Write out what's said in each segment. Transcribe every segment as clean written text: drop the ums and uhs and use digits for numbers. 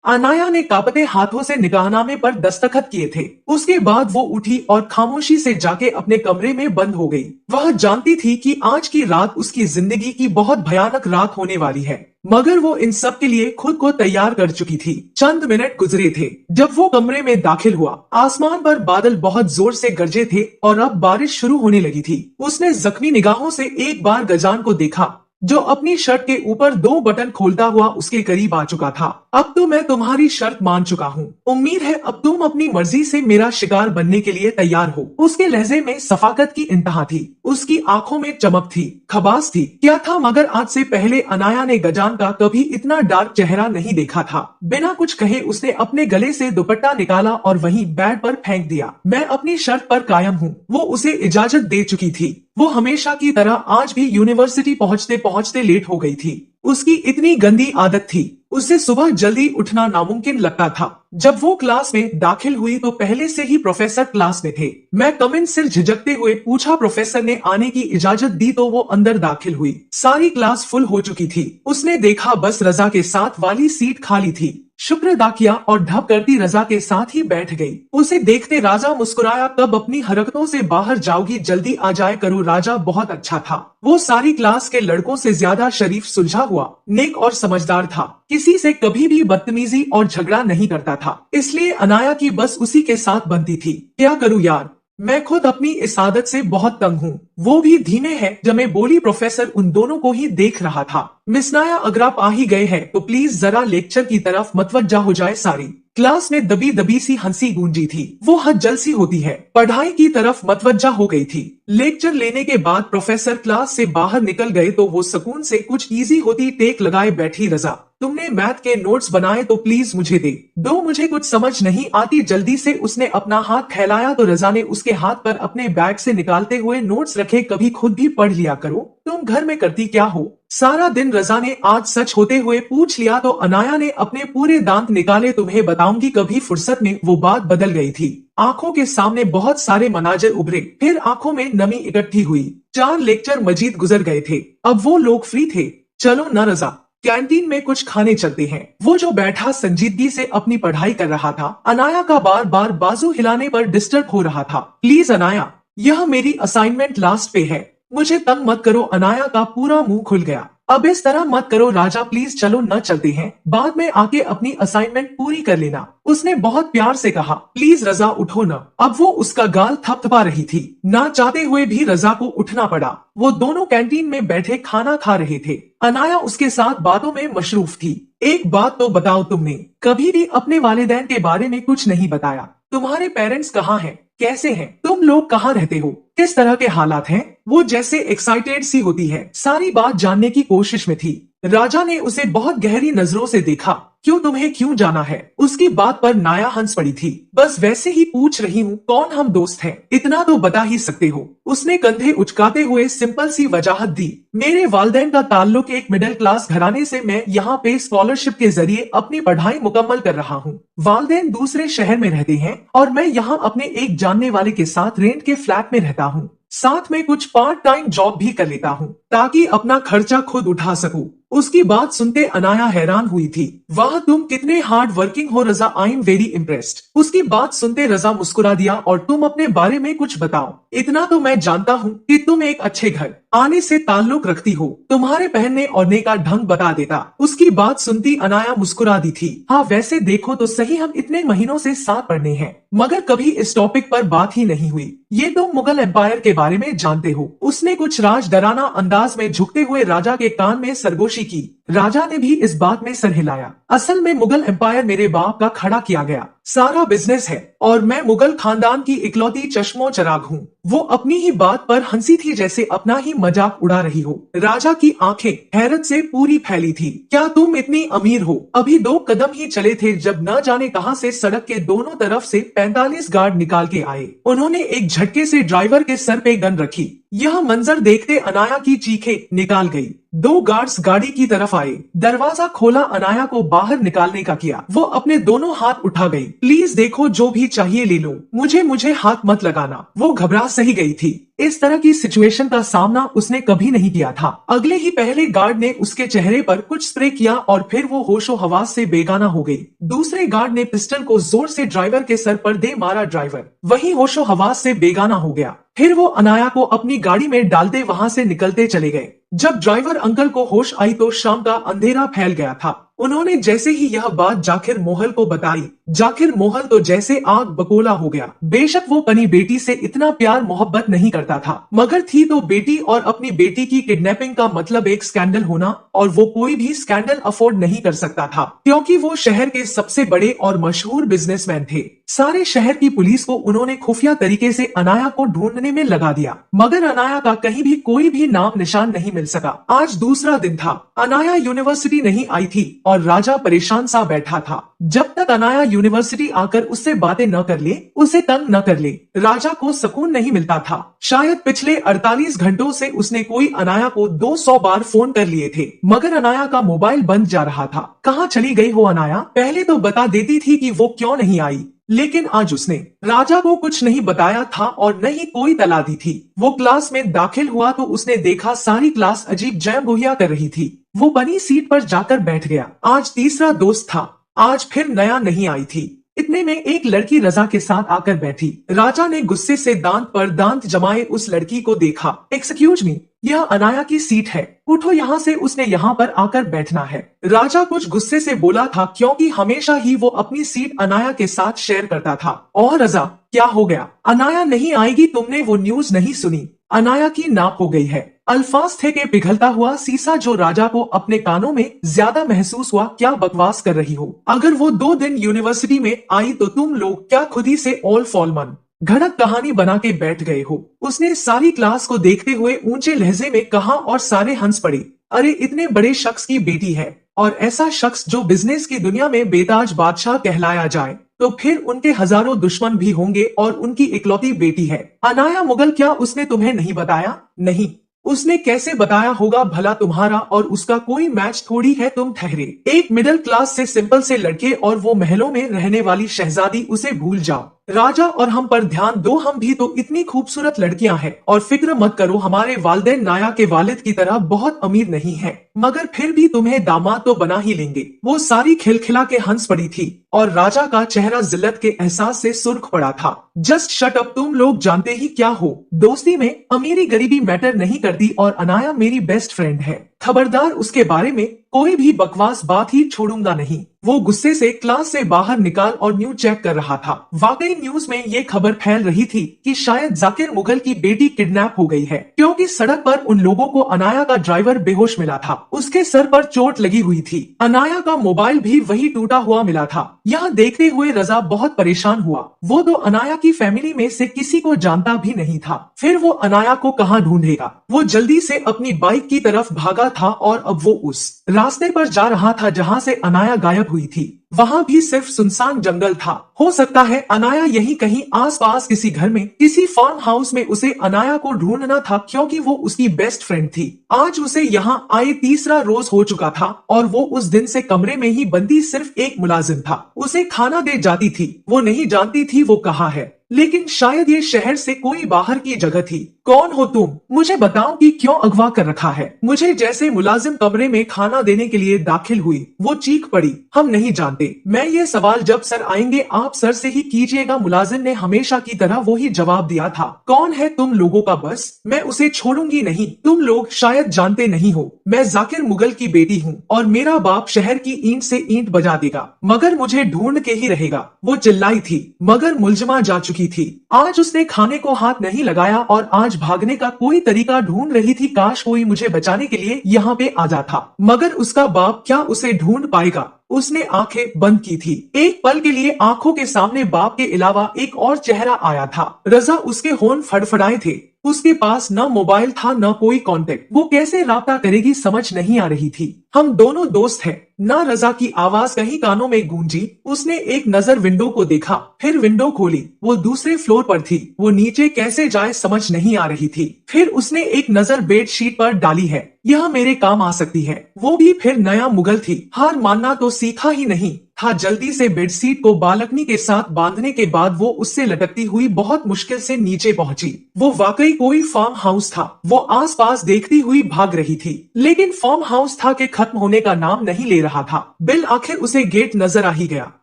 अनाया ने कांपते हाथों से निकाहनामे पर दस्तखत किए थे। उसके बाद वो उठी और खामोशी से जाके अपने कमरे में बंद हो गई। वह जानती थी कि आज की रात उसकी जिंदगी की बहुत भयानक रात होने वाली है, मगर वो इन सब के लिए खुद को तैयार कर चुकी थी। चंद मिनट गुजरे थे जब वो कमरे में दाखिल हुआ। आसमान पर बादल बहुत जोर से गरजे थे और अब बारिश शुरू होने लगी थी। उसने जख्मी निगाहों से एक बार गजान को देखा, जो अपनी शर्ट के ऊपर 2 बटन खोलता हुआ उसके करीब आ चुका था। अब तो मैं तुम्हारी शर्त मान चुका हूँ। उम्मीद है अब तुम अपनी मर्जी से मेरा शिकार बनने के लिए तैयार हो। उसके लहजे में सफाकत की इंतहा थी। उसकी आंखों में चमक थी, खबास थी। क्या था, मगर आज से पहले अनाया ने गजान का कभी इतना डार्क चेहरा नहीं देखा था। बिना कुछ कहे उसने अपने गले से दुपट्टा निकाला और वहीं बेड पर फेंक दिया। मैं अपनी शर्त पर कायम हूँ। वो उसे इजाजत दे चुकी थी। वो हमेशा की तरह आज भी यूनिवर्सिटी पहुंचते पहुंचते लेट हो गई थी। उसकी इतनी गंदी आदत थी। उसे सुबह जल्दी उठना नामुमकिन लगता था। जब वो क्लास में दाखिल हुई तो पहले से ही प्रोफेसर क्लास में थे। मैं कमिन सिर झिझकते हुए पूछा। प्रोफेसर ने आने की इजाजत दी तो वो अंदर दाखिल हुई। सारी क्लास फुल हो चुकी थी। उसने देखा बस रजा के साथ वाली सीट खाली थी। शुक्र अदा किया और ढप करती रजा के साथ ही बैठ गई। उसे देखते राजा मुस्कुराया। कब अपनी हरकतों से बाहर जाओगी, जल्दी आ जाए करो। राजा बहुत अच्छा था। वो सारी क्लास के लड़कों से ज्यादा शरीफ, सुलझा हुआ, नेक और समझदार था। किसी से कभी भी बदतमीजी और झगड़ा नहीं करता था। इसलिए अनाया की बस उसी के साथ बनती थी। क्या करूँ यार, मैं खुद अपनी इस आदत से बहुत तंग हूँ। वो भी धीमे है जमे बोली। प्रोफेसर उन दोनों को ही देख रहा था। मिस नाया, अगर आप आ ही गए हैं तो प्लीज जरा लेक्चर की तरफ मतवज्जा हो जाए। सारी क्लास में दबी दबी सी हंसी गूंजी थी। वो हद जलसी होती है। पढ़ाई की तरफ मतवज्जा हो गई थी। लेक्चर लेने के बाद प्रोफेसर क्लास से बाहर निकल गए तो वो सुकून से कुछ इजी होती टेक लगाए बैठी। रजा, तुमने मैथ के नोट्स बनाए तो प्लीज मुझे दे दो, मुझे कुछ समझ नहीं आती जल्दी से। उसने अपना हाथ फैलाया तो रजा ने उसके हाथ पर अपने बैग से निकालते हुए नोट्स रखे। कभी खुद भी पढ़ लिया करो, तुम घर में करती क्या हो सारा दिन? रजा ने आज सच होते हुए पूछ लिया तो अनाया ने अपने पूरे दांत निकाले। तुम्हें बताऊंगी कभी। फुर्सत में वो बात बदल गई थी। आंखों के सामने बहुत सारे मनाजर उभरे, फिर आंखों में नमी इकट्ठी हुई। 4 लेक्चर मजीद गुजर गए थे। अब वो लोग फ्री थे। चलो न रजा, कैंटीन में कुछ खाने चलते हैं। वो जो बैठा संजीदगी से अपनी पढ़ाई कर रहा था, अनाया का बार बार बाजू हिलाने पर डिस्टर्ब हो रहा था। प्लीज अनाया, यह मेरी असाइनमेंट लास्ट पे है, मुझे तंग मत करो। अनाया का पूरा मुंह खुल गया। अब इस तरह मत करो राजा, प्लीज चलो न चलते हैं, बाद में आके अपनी असाइनमेंट पूरी कर लेना। उसने बहुत प्यार से कहा। प्लीज रजा उठो न। अब वो उसका गाल थपथपा रही थी। ना चाहते हुए भी रजा को उठना पड़ा। वो दोनों कैंटीन में बैठे खाना खा रहे थे। अनाया उसके साथ बातों में मशरूफ थी। एक बात तो बताओ, तुमने कभी भी अपने वालिदैन के बारे में कुछ नहीं बताया। तुम्हारे पेरेंट्स कहाँ हैं, कैसे हैं, तुम लोग कहाँ रहते हो, किस तरह के हालात हैं? वो जैसे एक्साइटेड सी होती है, सारी बात जानने की कोशिश में थी। राजा ने उसे बहुत गहरी नजरों से देखा। क्यों, तुम्हें क्यों जाना है? उसकी बात पर नाया हंस पड़ी थी। बस वैसे ही पूछ रही हूँ, कौन हम दोस्त हैं, इतना तो बता ही सकते हो। उसने कंधे उचकाते हुए सिंपल सी वजाहत दी। मेरे वालिदैन का ताल्लुक एक मिडिल क्लास घराने से, मैं यहाँ पे स्कॉलरशिप के जरिए अपनी पढ़ाई मुकम्मल कर रहा हूँ। वालिदैन दूसरे शहर में रहते हैं और मैं यहाँ अपने एक जानने वाले के साथ रेंट के फ्लैट में रहता हूँ। साथ में कुछ पार्ट टाइम जॉब भी कर लेता हूँ ताकि अपना खर्चा खुद उठा सकूं। उसकी बात सुनते अनाया हैरान हुई थी। वाह, तुम कितने हार्ड वर्किंग हो रजा, आई एम वेरी इम्प्रेस्ड। उसकी बात सुनते रजा मुस्कुरा दिया। और तुम अपने बारे में कुछ बताओ। इतना तो मैं जानता हूँ कि तुम एक अच्छे घर आने से ताल्लुक रखती हो। तुम्हारे पहनने ओढ़ने का ढंग बता देता। उसकी बात सुनती अनाया मुस्कुरा दी थी। हाँ, वैसे देखो तो सही, हम इतने महीनों से साथ पढ़ने हैं, मगर कभी इस टॉपिक पर बात ही नहीं हुई। ये तुम मुगल एम्पायर के बारे में जानते हो? उसने कुछ राज डराना अंदाज में झुकते हुए राजा के कान में सरगोशी की। राजा ने भी इस बात में सर हिलाया। असल में मुगल एम्पायर मेरे बाप का खड़ा किया गया सारा बिजनेस है और मैं मुगल खानदान की इकलौती चश्मो चराग हूँ। वो अपनी ही बात पर हंसी थी जैसे अपना ही मजाक उड़ा रही हो। राजा की आंखें हैरत से पूरी फैली थी। क्या तुम इतनी अमीर हो? अभी 2 कदम ही चले थे जब न जाने कहां से सड़क के दोनों तरफ से 45 गार्ड निकाल के आए। उन्होंने एक झटके से ड्राइवर के सर पे गन रखी। यह मंजर देखते अनाया की चीखें निकाल गई। 2 गार्ड्स गाड़ी की तरफ आए, दरवाजा खोला, अनाया को बाहर निकालने का किया। वो अपने दोनों हाथ उठा गई। प्लीज देखो, जो भी चाहिए ले लो, मुझे मुझे हाथ मत लगाना। वो घबरा सही गई थी। इस तरह की सिचुएशन का सामना उसने कभी नहीं किया था। अगले ही पहले गार्ड ने उसके चेहरे पर कुछ स्प्रे किया और फिर वो होशो हवास से बेगाना हो गई। दूसरे गार्ड ने पिस्टल को जोर से ड्राइवर के सर पर दे मारा। ड्राइवर वही होशो हवास से बेगाना हो गया। फिर वो अनाया को अपनी गाड़ी में डालते वहां से निकलते चले गए। जब ड्राइवर अंकल को होश आई तो शाम का अंधेरा फैल गया था। उन्होंने जैसे ही यह बात जाकिर मोहल को बताई, जाकिर मोहल तो जैसे आग बकोला हो गया। बेशक वो अपनी बेटी से इतना प्यार मोहब्बत नहीं करता था, मगर थी तो बेटी, और अपनी बेटी की किडनैपिंग का मतलब एक स्कैंडल होना, और वो कोई भी स्कैंडल अफोर्ड नहीं कर सकता था, क्योंकि वो शहर के सबसे बड़े और मशहूर बिजनेसमैन थे। सारे शहर की पुलिस को उन्होंने खुफिया तरीके से अनाया को ढूंढने में लगा दिया, मगर अनाया का कहीं भी कोई भी नाम निशान नहीं मिल सका। आज दूसरा दिन था। अनाया यूनिवर्सिटी नहीं आई थी और राजा परेशान सा बैठा था। जब तक अनाया यूनिवर्सिटी आकर उससे बातें न कर ले, उसे तंग न कर ले, राजा को सुकून नहीं मिलता था। शायद पिछले 48 घंटों से उसने कोई अनाया को 200 बार फोन कर लिए थे, मगर अनाया का मोबाइल बंद जा रहा था। कहाँ चली गई हो अनाया? पहले तो बता देती थी कि वो क्यों नहीं आई, लेकिन आज उसने राजा को कुछ नहीं बताया था और न ही कोई तला दी थी। वो क्लास में दाखिल हुआ तो उसने देखा सारी क्लास अजीब जयगोहिया कर रही थी। वो बनी सीट पर जाकर बैठ गया। आज तीसरा दोस्त था, आज फिर नया नहीं आई थी। इतने में एक लड़की रजा के साथ आकर बैठी। राजा ने गुस्से से दांत पर दांत जमाए उस लड़की को देखा। एक्सक्यूज मी, यह अनाया की सीट है, उठो यहाँ से, उसने यहाँ पर आकर बैठना है। राजा कुछ गुस्से से बोला था, क्योंकि हमेशा ही वो अपनी सीट अनाया के साथ शेयर करता था। और रजा, क्या हो गया? अनाया नहीं आएगी? तुमने वो न्यूज नहीं सुनी? अनाया की नाक हो गई है। अल्फाज थे के पिघलता हुआ सीसा जो राजा को अपने कानों में ज्यादा महसूस हुआ। क्या बकवास कर रही हो? अगर वो 2 दिन यूनिवर्सिटी में आई तो तुम लोग क्या खुद ही से ऑल फॉलमन घड़क कहानी बना के बैठ गए हो? उसने सारी क्लास को देखते हुए ऊंचे लहजे में कहा और सारे हंस पड़े। अरे, इतने बड़े शख्स की बेटी है, और ऐसा शख्स जो बिजनेस की दुनिया में बेताज बादशाह कहलाया जाए, तो फिर उनके हजारों दुश्मन भी होंगे, और उनकी इकलौती बेटी है अनाया मुगल। क्या उसने तुम्हें नहीं बताया? नहीं, उसने कैसे बताया होगा भला? तुम्हारा और उसका कोई मैच थोड़ी है। तुम ठहरे, एक मिडिल क्लास से सिंपल से लड़के और वो महलों में रहने वाली शहजादी, उसे भूल जाओ। राजा और हम पर ध्यान दो, हम भी तो इतनी खूबसूरत लड़कियां हैं। और फिक्र मत करो, हमारे वालिदैन नाया के वालिद की तरह बहुत अमीर नहीं है, मगर फिर भी तुम्हें दामाद तो बना ही लेंगे। वो सारी खिलखिला के हंस पड़ी थी और राजा का चेहरा जिल्लत के एहसास से सुर्ख पड़ा था। जस्ट शट अप, तुम लोग जानते ही क्या हो, दोस्ती में अमीरी गरीबी मैटर नहीं करती, और अनाया मेरी बेस्ट फ्रेंड है। खबरदार, उसके बारे में कोई भी बकवास बात ही छोड़ूंगा नहीं। वो गुस्से से क्लास से बाहर निकाल और न्यूज चेक कर रहा था। वाकई न्यूज में ये खबर फैल रही थी कि शायद जाकिर मुगल की बेटी किडनैप हो गई है, क्योंकि सड़क पर उन लोगों को अनाया का ड्राइवर बेहोश मिला था। उसके सर पर चोट लगी हुई थी। अनाया का मोबाइल भी वही टूटा हुआ मिला था। यह देखते हुए रजा बहुत परेशान हुआ। वो तो अनाया की फैमिली में से किसी को जानता भी नहीं था। फिर वो अनाया को कहाँ ढूंढेगा? वो जल्दी से अपनी बाइक की तरफ भागा था और अब वो उस रास्ते पर जा रहा था जहाँ से अनाया गायब हुई थी। वहाँ भी सिर्फ सुनसान जंगल था। हो सकता है अनाया यहीं कहीं आसपास किसी घर में, किसी फार्म हाउस में उसे अनाया को ढूंढना था, क्योंकि वो उसकी बेस्ट फ्रेंड थी। आज उसे यहाँ आए तीसरा रोज हो चुका था और वो उस दिन से कमरे में ही बंदी सिर्फ एक मुलाजिम था। उसे खाना दे जाती थी। वो नहीं जानती थी वो कहाँ है, लेकिन शायद ये शहर से कोई बाहर की जगह थी। कौन हो तुम? मुझे बताओ कि क्यों अगवा कर रखा है मुझे? जैसे मुलाजिम कमरे में खाना देने के लिए दाखिल हुई, वो चीख पड़ी, हम नहीं जानते। मैं ये सवाल जब सर आएंगे आप सर से ही कीजिएगा। मुलाजिम ने हमेशा की तरह वही जवाब दिया था। कौन है तुम लोगों का बस? मैं उसे छोड़ूंगी नहीं। तुम लोग शायद जानते नहीं हो, मैं जाकिर मुगल की बेटी हूँ और मेरा बाप शहर की ईंट से ईंट बजा देगा, मगर मुझे ढूंढ के ही रहेगा। वो चिल्लाई थी, मगर मुलजमा जा चुकी थी। आज उसने खाने को हाथ नहीं लगाया और आज भागने का कोई तरीका ढूंढ रही थी। काश कोई मुझे बचाने के लिए यहाँ पे आ जाता, मगर उसका बाप क्या उसे ढूंढ पाएगा? उसने आंखें बंद की थी। एक पल के लिए आंखों के सामने बाप के अलावा एक और चेहरा आया था। रजा उसके होंठ फड़फड़ाए थे। उसके पास न मोबाइल था न कोई कांटेक्ट। वो कैसे राब्ता करेगी समझ नहीं आ रही थी। हम दोनों दोस्त हैं ना। रजा की आवाज कहीं कानों में गूंजी। उसने एक नजर विंडो को देखा, फिर विंडो खोली। वो दूसरे फ्लोर पर थी। वो नीचे कैसे जाए समझ नहीं आ रही थी। फिर उसने एक नजर बेडशीट पर डाली है, यह मेरे काम आ सकती है। वो भी फिर नया मुगल थी, हार मानना तो सीखा ही नहीं था। जल्दी से बेडशीट को बालकनी के साथ बांधने के बाद वो उससे लटकती हुई बहुत मुश्किल से नीचे पहुंची। वो वाकई कोई फार्म हाउस था। वो आसपास देखती हुई भाग रही थी, लेकिन फार्म हाउस था के खत्म होने का नाम नहीं ले रहा था। बिल आखिर उसे गेट नजर आ ही गया,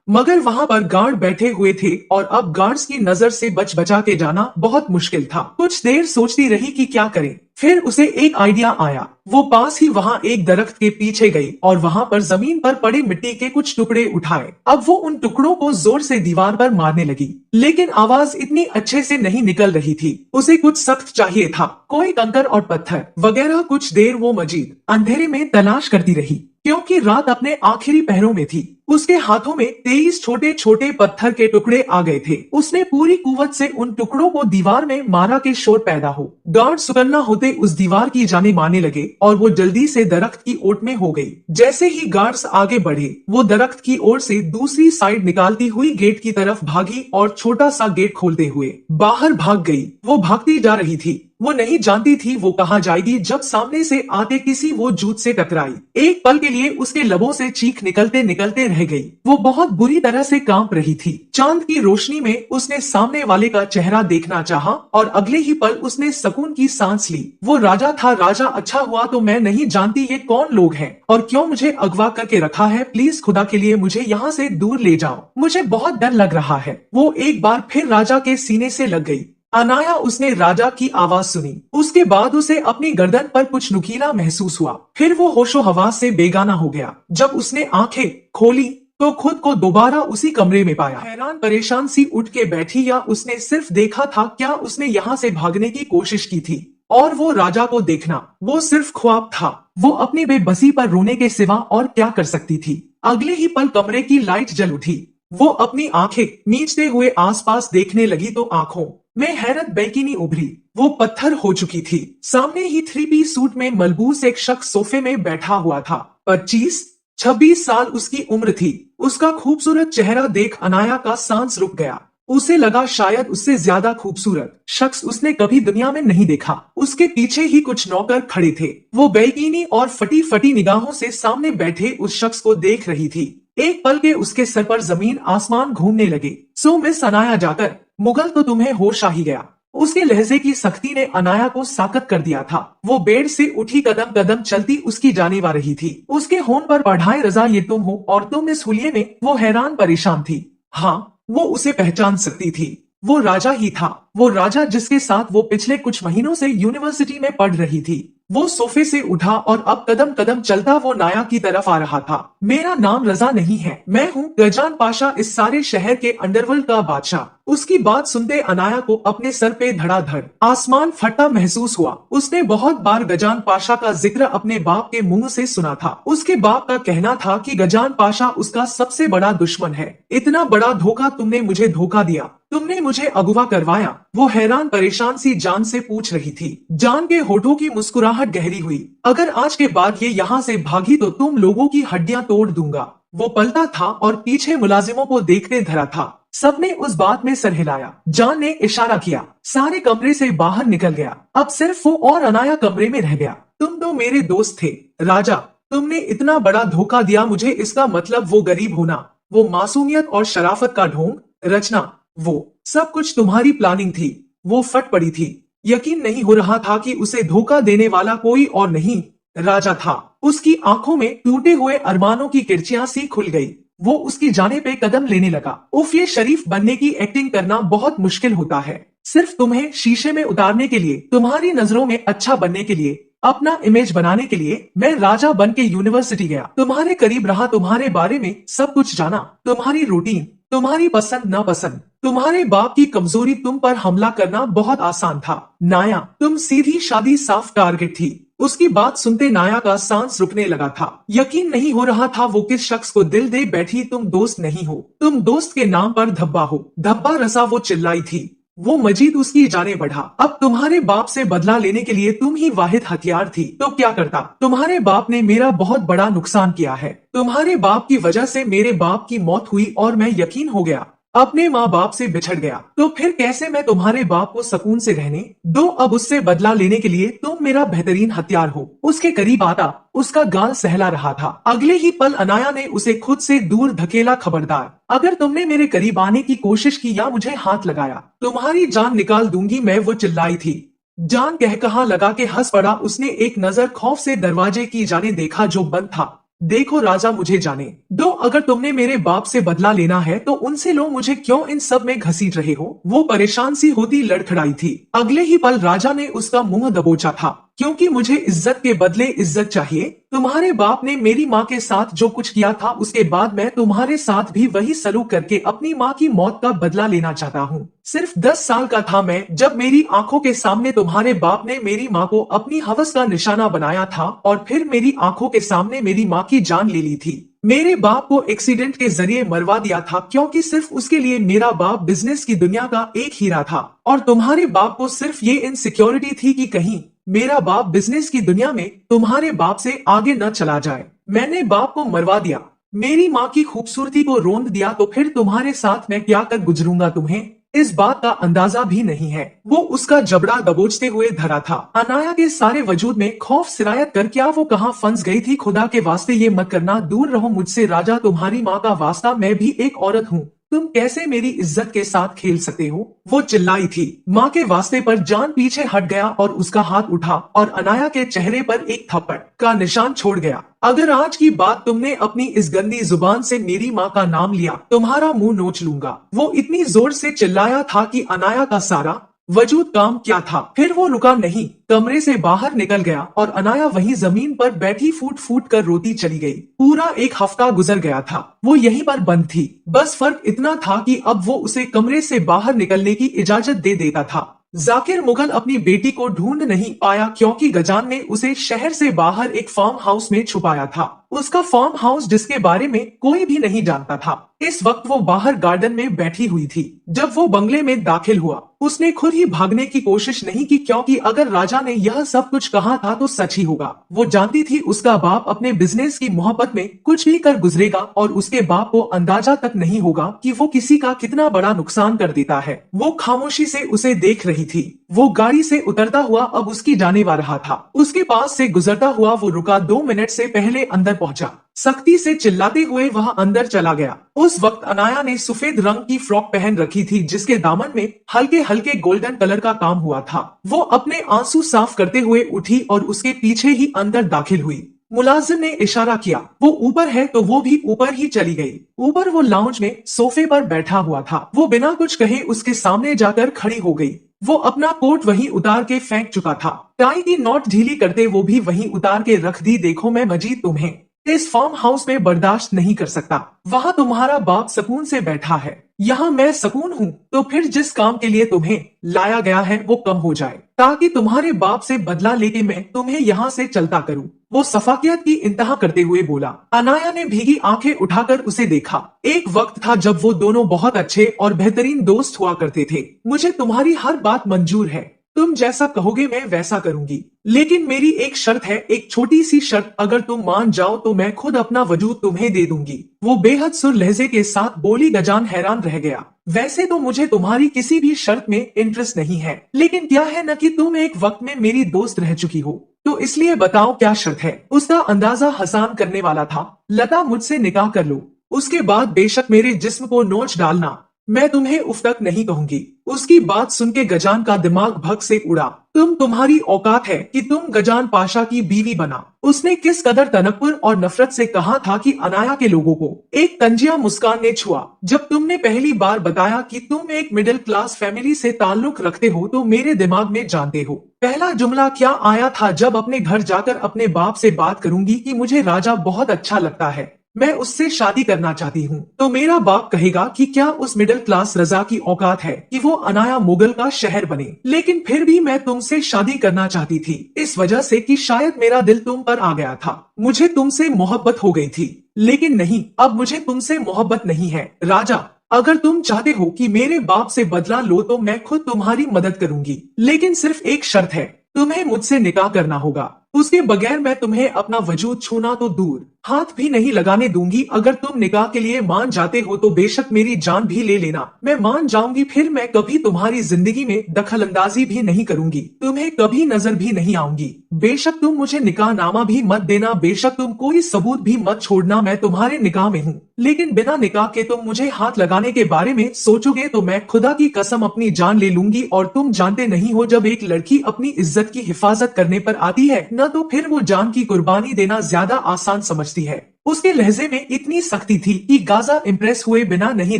मगर वहाँ पर गार्ड बैठे हुए थे और अब गार्ड्स की नजर से बच बचा के जाना बहुत मुश्किल था। कुछ देर सोचती रही कि क्या करे। फिर उसे एक आइडिया आया। वो पास ही वहाँ एक दरख्त के पीछे गई और वहाँ पर जमीन पर पड़े मिट्टी के कुछ टुकड़े उठाए। अब वो उन टुकड़ों को जोर से दीवार पर मारने लगी, लेकिन आवाज इतनी अच्छे से नहीं निकल रही थी। उसे कुछ सख्त चाहिए था, कोई कंकर और पत्थर वगैरह। कुछ देर वो मजीद अंधेरे में तलाश करती रही, क्योंकि रात अपने आखिरी पहरों में थी। उसके हाथों में 23 छोटे छोटे पत्थर के टुकड़े आ गए थे। उसने पूरी कुव्वत से उन टुकड़ों को दीवार में मारा के शोर पैदा हो। गार्ड सुकन्ना होते उस दीवार की जाने मारने लगे और वो जल्दी से दरख्त की ओट में हो गई। जैसे ही गार्ड्स आगे बढ़े, वो दरख्त की ओर से दूसरी साइड निकालती हुई गेट की तरफ भागी और छोटा सा गेट खोलते हुए बाहर भाग गई। वो भागती जा रही थी। वो नहीं जानती थी वो कहाँ जाएगी, जब सामने से आते किसी वो जूत से टकराई। एक पल के लिए उसके लबों से चीख निकलते निकलते रह गई। वो बहुत बुरी तरह से कांप रही थी। चांद की रोशनी में उसने सामने वाले का चेहरा देखना चाहा और अगले ही पल उसने सुकून की सांस ली। वो राजा था। राजा, अच्छा हुआ तो मैं नहीं जानती ये कौन लोग हैं और क्यों मुझे अगवा करके रखा है। प्लीज खुदा के लिए मुझे यहाँ से दूर ले जाओ, मुझे बहुत डर लग रहा है। वो एक बार फिर राजा के सीने से लग गई। अनाया, उसने राजा की आवाज सुनी। उसके बाद उसे अपनी गर्दन पर कुछ नुकीला महसूस हुआ। फिर वो होशो हवास से बेगाना हो गया। जब उसने आंखें खोली तो खुद को दोबारा उसी कमरे में पाया। हैरान परेशान सी उठ के बैठी, या उसने सिर्फ देखा था? क्या उसने यहाँ से भागने की कोशिश की थी? और वो राजा को देखना, वो सिर्फ ख्वाब था। वो अपनी बेबसी पर रोने के सिवा और क्या कर सकती थी? अगले ही पल कमरे की लाइट जल उठी। वो अपनी आंखें नीचते हुए आसपास देखने लगी तो आंखों में हैरत बेकिनी उभरी। वो पत्थर हो चुकी थी। सामने ही 3 पीस सूट में मलबूस एक शख्स सोफे में बैठा हुआ था। 25-26 साल उसकी उम्र थी। उसका खूबसूरत चेहरा देख अनाया का सांस रुक गया। उसे लगा शायद उससे ज्यादा खूबसूरत शख्स उसने कभी दुनिया में नहीं देखा। उसके पीछे ही कुछ नौकर खड़े थे। वो बेकीनी और फटी फटी निगाहों से सामने बैठे उस शख्स को देख रही थी। एक पल के उसके सर पर जमीन आसमान घूमने लगे। सो मिस अनाया जाकर, मुगल तो तुम्हें होश आ ही गया। उसके लहजे की सख्ती ने अनाया को साकत कर दिया था। वो बेड से उठी, कदम कदम चलती उसकी जाने आ रही थी। उसके होंठ पर पढ़ाए, रजा ये तुम हो? और तुम इस हुलिये में? वो हैरान परेशान थी। हाँ, वो उसे पहचान सकती थी। वो राजा ही था। वो राजा जिसके साथ वो पिछले कुछ महीनों से यूनिवर्सिटी में पढ़ रही थी। वो सोफे से उठा और अब कदम कदम चलता वो नाया की तरफ आ रहा था। मेरा नाम रजा नहीं है, मैं हूँ गजान पाशा, इस सारे शहर के अंडरवर्ल्ड का बादशाह। उसकी बात सुनते अनाया को अपने सर पे धड़ाधड़ आसमान फटा महसूस हुआ। उसने बहुत बार गजान पाशा का जिक्र अपने बाप के मुंह से सुना था। उसके बाप का कहना था कि गजान पाशा उसका सबसे बड़ा दुश्मन है। इतना बड़ा धोखा तुमने मुझे धोखा दिया, तुमने मुझे अगवा करवाया। वो हैरान परेशान सी जान से पूछ रही थी। जान के होठों की मुस्कुराहट गहरी हुई। अगर आज के बाद ये यहाँ से भागी तो तुम लोगों की हड्डियां तोड़ दूंगा। वो पलटा था और पीछे मुलाजिमों को देखने धरा था। सबने उस बात में सर हिलाया। जान ने इशारा किया, सारे कमरे से बाहर निकल गया। अब सिर्फ वो और अनाया कमरे में रह गया। तुम तो मेरे दोस्त थे राजा, तुमने इतना बड़ा धोखा दिया मुझे। इसका मतलब वो गरीब होना, वो मासूमियत और शराफत का ढोंग रचना, वो सब कुछ तुम्हारी प्लानिंग थी। वो फट पड़ी थी। यकीन नहीं हो रहा था कि उसे धोखा देने वाला कोई और नहीं, राजा था। उसकी आंखों में टूटे हुए अरमानों की किरचियां सी खुल गई। वो उसकी जाने पे कदम लेने लगा। उफ, ये शरीफ बनने की एक्टिंग करना बहुत मुश्किल होता है। सिर्फ तुम्हें शीशे में उतारने के लिए, तुम्हारी नजरों में अच्छा बनने के लिए, अपना इमेज बनाने के लिए मैं राजा बन के यूनिवर्सिटी गया। तुम्हारे करीब रहा, तुम्हारे बारे में सब कुछ जाना, तुम्हारी रूटीन, तुम्हारी पसंद नापसंद, तुम्हारे बाप की कमजोरी। तुम पर हमला करना बहुत आसान था नाया। तुम सीधी शादी साफ टारगेट थी। उसकी बात सुनते नाया का सांस रुकने लगा था। यकीन नहीं हो रहा था वो किस शख्स को दिल दे बैठी। तुम दोस्त नहीं हो, तुम दोस्त के नाम पर धब्बा हो। धब्बा रसा, वो चिल्लाई थी। वो मजीद उसकी जाने बढ़ा। अब तुम्हारे बाप से बदला लेने के लिए तुम ही वाहिद हथियार थी, तो क्या करता। तुम्हारे बाप ने मेरा बहुत बड़ा नुकसान किया है। तुम्हारे बाप की वजह से मेरे बाप की मौत हुई और मैं यकीन हो गया, अपने माँ बाप से बिछड़ गया। तो फिर कैसे मैं तुम्हारे बाप को सुकून से रहने दो। अब उससे बदला लेने के लिए तुम मेरा बेहतरीन हथियार हो। उसके करीब आता उसका गाल सहला रहा था। अगले ही पल अनाया ने उसे खुद से दूर धकेला। खबरदार, अगर तुमने मेरे करीब आने की कोशिश की या मुझे हाथ लगाया, तुम्हारी जान निकाल दूंगी मैं। वो चिल्लाई थी। जान कह कहा लगा के हंस पड़ा। उसने एक नजर खौफ से दरवाजे की जाने देखा जो बंद था। देखो राजा, मुझे जाने दो। अगर तुमने मेरे बाप से बदला लेना है तो उनसे लो, मुझे क्यों इन सब में घसीट रहे हो। वो परेशान सी होती लड़खड़ाई थी। अगले ही पल राजा ने उसका मुंह दबोचा था। क्योंकि मुझे इज्जत के बदले इज्जत चाहिए। तुम्हारे बाप ने मेरी माँ के साथ जो कुछ किया था, उसके बाद मैं तुम्हारे साथ भी वही सलूक करके अपनी माँ की मौत का बदला लेना चाहता हूँ। सिर्फ 10 साल का था मैं जब मेरी आंखों के सामने तुम्हारे बाप ने मेरी माँ को अपनी हवस का निशाना बनाया था और फिर मेरी आंखों के सामने मेरी माँ की जान ले ली थी। मेरे बाप को एक्सीडेंट के जरिए मरवा दिया था, क्योंकि सिर्फ उसके लिए मेरा बाप बिजनेस की दुनिया का एक हीरा था। और तुम्हारे बाप को सिर्फ ये इनसिक्योरिटी थी कि कहीं मेरा बाप बिजनेस की दुनिया में तुम्हारे बाप से आगे न चला जाए। मैंने बाप को मरवा दिया, मेरी माँ की खूबसूरती को रोंद दिया, तो फिर तुम्हारे साथ मैं क्या कर गुजरूंगा तुम्हें इस बात का अंदाजा भी नहीं है। वो उसका जबड़ा दबोचते हुए धरा था। अनाया के सारे वजूद में खौफ सिरायत कर क्या वो कहाँ फंस गई थी। खुदा के वास्ते ये मत करना, दूर रहो मुझसे राजा, तुम्हारी माँ का वास्ता, मैं भी एक औरत हूँ। तुम कैसे मेरी इज्जत के साथ खेल सकते हो। वो चिल्लाई थी। माँ के वास्ते पर जान पीछे हट गया और उसका हाथ उठा और अनाया के चेहरे पर एक थप्पड़ का निशान छोड़ गया। अगर आज की बात तुमने अपनी इस गंदी जुबान से मेरी माँ का नाम लिया, तुम्हारा मुंह नोच लूंगा। वो इतनी जोर से चिल्लाया था कि अनाया का सारा वजूद काम क्या था। फिर वो रुका नहीं, कमरे से बाहर निकल गया और अनाया वहीं जमीन पर बैठी फूट फूट कर रोती चली गई। पूरा एक हफ्ता गुजर गया था, वो यहीं पर बंद थी। बस फर्क इतना था कि अब वो उसे कमरे से बाहर निकलने की इजाजत दे देता था। जाकिर मुगल अपनी बेटी को ढूंढ नहीं पाया, क्योंकि गजान ने उसे शहर से बाहर एक फार्म हाउस में छुपाया था। उसका फार्म हाउस जिसके बारे में कोई भी नहीं जानता था। इस वक्त वो बाहर गार्डन में बैठी हुई थी। जब वो बंगले में दाखिल हुआ, उसने खुद ही भागने की कोशिश नहीं की, क्योंकि अगर राजा ने यह सब कुछ कहा था तो सच ही होगा। वो जानती थी उसका बाप अपने बिजनेस की मोहब्बत में कुछ भी कर गुजरेगा और उसके बाप को अंदाजा तक नहीं होगा कि वो किसी का कितना बड़ा नुकसान कर देता है। वो खामोशी से उसे देख रही थी। वो गाड़ी से उतरता हुआ अब उसकी जाने वाला रहा था। उसके पास से गुजरता हुआ वो रुका, 2 मिनट से पहले अंदर पहुंचा। सख्ती से चिल्लाते हुए वह अंदर चला गया। उस वक्त अनाया ने सफेद रंग की फ्रॉक पहन रखी थी, जिसके दामन में हल्के हल्के गोल्डन कलर का काम हुआ था। वो अपने आंसू साफ करते हुए उठी और उसके पीछे ही अंदर दाखिल हुई। मुलाजिम ने इशारा किया, वो ऊपर है, तो वो भी ऊपर ही चली गई। ऊपर वो लाउंज में सोफे पर बैठा हुआ था। वो बिना कुछ कहे उसके सामने जाकर खड़ी हो गई। वो अपना कोट वहीं उतार के फेंक चुका था। टाई की नॉट ढीली करते वो भी वहीं उतार के रख दी। देखो, मैं मजीद तुम्हें इस फार्म हाउस में बर्दाश्त नहीं कर सकता। वहाँ तुम्हारा बाप सुकून से बैठा है, यहाँ मैं सुकून हूँ। तो फिर जिस काम के लिए तुम्हें लाया गया है वो कम हो जाए, ताकि तुम्हारे बाप से बदला लेके मैं तुम्हें यहाँ से चलता करूँ। वो सफाकियत की इंतहा करते हुए बोला। अनाया ने भीगी आंखें उठाकर उसे देखा। एक वक्त था जब वो दोनों बहुत अच्छे और बेहतरीन दोस्त हुआ करते थे। मुझे तुम्हारी हर बात मंजूर है, तुम जैसा कहोगे मैं वैसा करूंगी, लेकिन मेरी एक शर्त है, एक छोटी सी शर्त। अगर तुम मान जाओ तो मैं खुद अपना वजूद तुम्हें दे दूंगी। वो बेहद सुर लहजे के साथ बोली। गजान हैरान रह गया। वैसे तो मुझे तुम्हारी किसी भी शर्त में इंटरेस्ट नहीं है, लेकिन क्या है न कि तुम एक वक्त में मेरी दोस्त रह चुकी हो, तो इसलिए बताओ क्या शर्त है। उसका अंदाजा हसान करने वाला था। लता, मुझसे निकाह कर लो, उसके बाद बेशक मेरे जिस्म को नोच डालना, मैं तुम्हें उफ तक नहीं कहूंगी। उसकी बात सुन के गजान का दिमाग भग से उड़ा। तुम्हारी औकात है कि तुम गजान पाशा की बीवी बना। उसने किस कदर तनक्कुर और नफरत से कहा था कि अनाया के लोगों को एक तंजिया मुस्कान ने छुआ। जब तुमने पहली बार बताया कि तुम एक मिडिल क्लास फैमिली से ताल्लुक रखते हो, तो मेरे दिमाग में जानते हो पहला जुमला क्या आया था। जब अपने घर जाकर अपने बाप से बात करूंगी कि मुझे राजा बहुत अच्छा लगता है, मैं उससे शादी करना चाहती हूँ, तो मेरा बाप कहेगा कि क्या उस मिडिल क्लास रजा की औकात है कि वो अनाया मुगल का शहर बने। लेकिन फिर भी मैं तुमसे शादी करना चाहती थी, इस वजह से कि शायद मेरा दिल तुम पर आ गया था। मुझे तुमसे मोहब्बत हो गई थी, लेकिन नहीं, अब मुझे तुमसे मोहब्बत नहीं है। राजा, अगर तुम चाहते हो कि मेरे बाप से बदला लो तो मैं खुद तुम्हारी मदद करूंगी, लेकिन सिर्फ एक शर्त है, तुम्हें मुझसे निकाह करना होगा। उसके बगैर मैं तुम्हें अपना वजूद छूना तो दूर, हाथ भी नहीं लगाने दूंगी। अगर तुम निकाह के लिए मान जाते हो तो बेशक मेरी जान भी ले लेना, मैं मान जाऊंगी। फिर मैं कभी तुम्हारी जिंदगी में दखल अंदाजी भी नहीं करूंगी, तुम्हें कभी नजर भी नहीं आऊंगी। बेशक तुम मुझे निकाह नामा भी मत देना, बेशक तुम कोई सबूत भी मत छोड़ना, मैं तुम्हारे निकाह में हूँ। लेकिन बिना निकाह के तुम मुझे हाथ लगाने के बारे में सोचोगे तो मैं खुदा की कसम अपनी जान ले लूंगी। और तुम जानते नहीं हो, जब एक लड़की अपनी इज्जत की हिफाजत करने पर आती है न, तो फिर वो जान की कुर्बानी देना ज्यादा आसान समझती है। उसके लहजे में इतनी सख्ती थी कि गाजा इम्प्रेस हुए बिना नहीं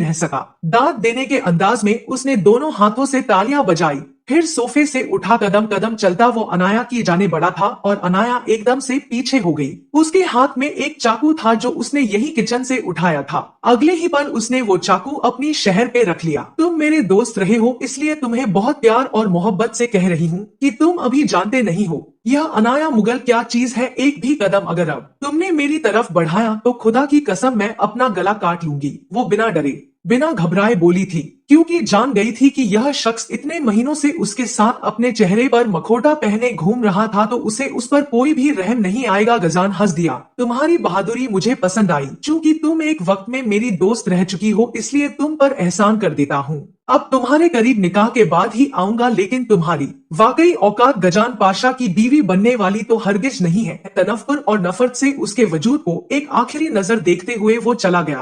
रह सका। दाद देने के अंदाज में उसने दोनों हाथों से तालियां बजाई, फिर सोफे से उठा कदम कदम चलता वो अनाया की जाने बढ़ा था और अनाया एकदम से पीछे हो गई। उसके हाथ में एक चाकू था जो उसने यही किचन से उठाया था। अगले ही पल उसने वो चाकू अपनी शहर पे रख लिया। तुम मेरे दोस्त रहे हो, इसलिए तुम्हें बहुत प्यार और मोहब्बत से कह रही हूँ कि तुम अभी जानते नहीं हो यह अनाया मुगल क्या चीज है। एक भी कदम अगर अब तुमने मेरी तरफ बढ़ाया तो खुदा की कसम मैं अपना गला काट लूंगी। वो बिना डरे बिना घबराए बोली थी, क्योंकि जान गई थी कि यह शख्स इतने महीनों से उसके साथ अपने चेहरे पर मखौटा पहने घूम रहा था तो उसे उस पर कोई भी रहम नहीं आएगा। गजान हंस दिया, तुम्हारी बहादुरी मुझे पसंद आई। चूंकि तुम एक वक्त में मेरी दोस्त रह चुकी हो, इसलिए तुम पर एहसान कर देता हूँ। अब तुम्हारे करीब निकाह के बाद ही आऊंगा, लेकिन तुम्हारी वाकई औकात गजान पाशा की बीवी बनने वाली तो हरगिज नहीं है। तनफ्फुर और नफरत से उसके वजूद को एक आखिरी नजर देखते हुए वो चला गया